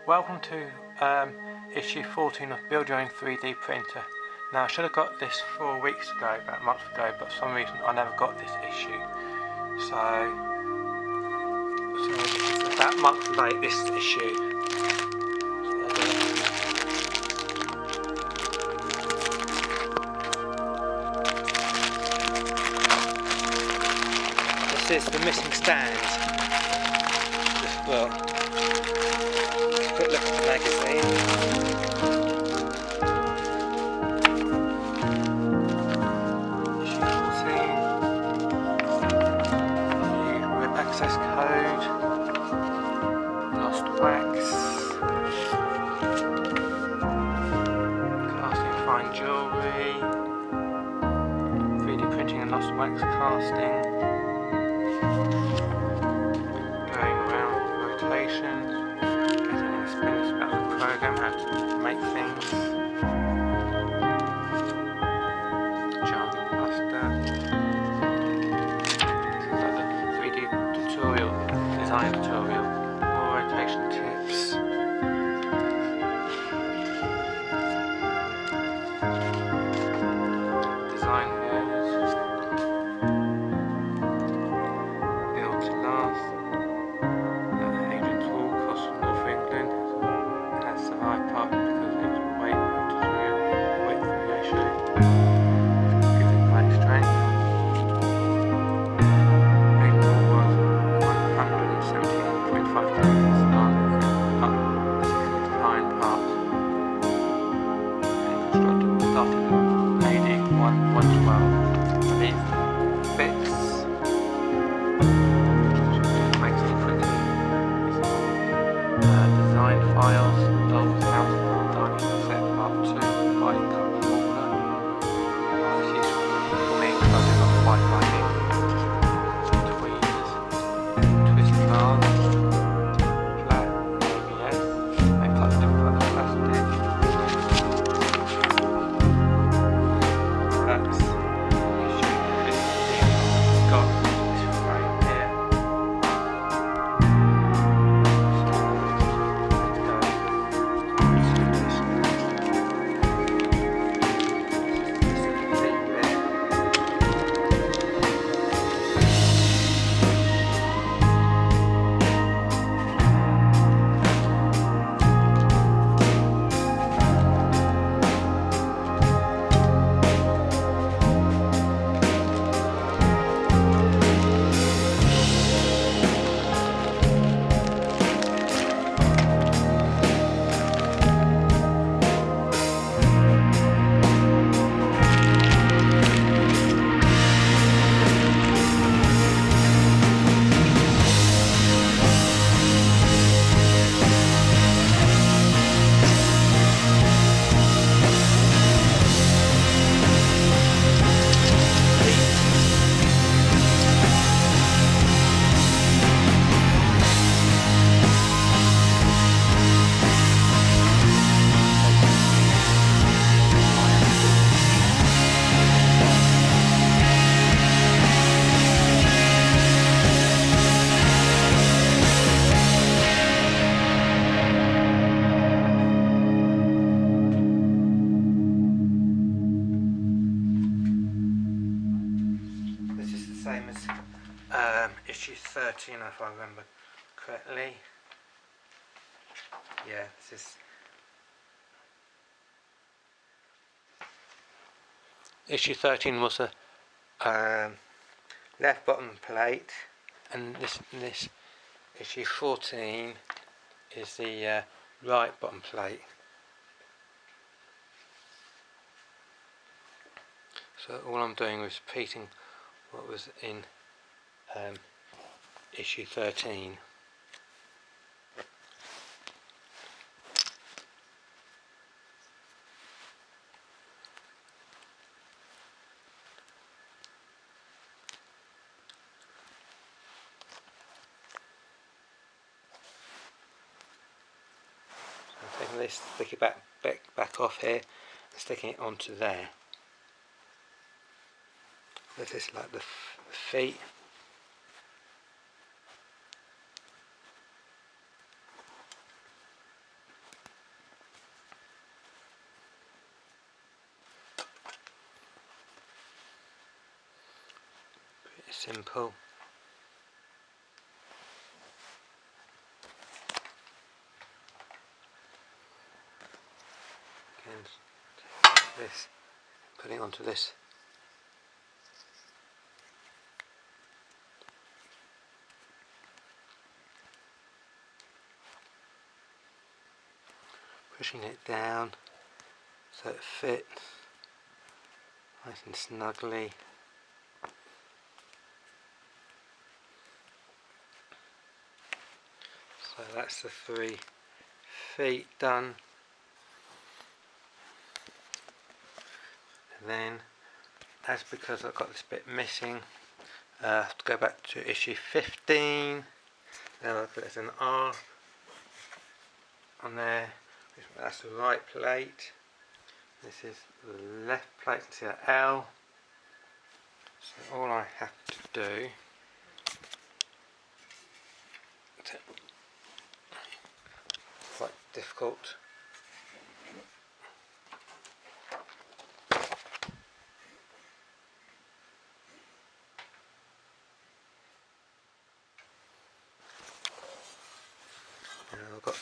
Welcome to issue 14 of Build Your Own 3D Printer. Now I should have got this 4 weeks ago, about a month ago, but for some reason I never got this issue. So it's about a month late, this issue. This is the missing stand. This book. Quick look at the magazine. Issue 14. The web access code. Lost wax. Casting fine jewellery. 3D printing and lost wax casting. Going around rotations. Getting experience about the program, how to make things. Giant cluster. This is like the 3D tutorial, design tutorial. More rotation tips. Design walls. Build to last. Agent's Wall, cost from North England. Has the high part because it's weight variation. Gives it great strength. Agent's Wall was 117.5 kilograms long, up 69 parts. And constructed started AD 112. These bits makes it quickly. Design files, Dolls House, Dining Set Part 2 by Cup Holder. It's useful for me because I do not quite like it. Tweezers, twist bars, flat ABS, they cut different plastic. That's issue 15. Got this frame here. Same as issue 13 if I remember correctly. Yeah, this is issue 13 was a left bottom plate, and this issue 14 is the right bottom plate. So all I'm doing is repeating what was in issue 13. So I'm taking this, stick it back off here and sticking it onto there. This is like the feet. simple. Again, this, putting onto this. Pushing it down so it fits nice and snugly. So that's the 3 feet done. And then, that's because I've got this bit missing. I have to go back to issue 15. Then I'll put an R on there. That's the right plate. This is the left plate. You can see that L. So all I have to do, quite difficult,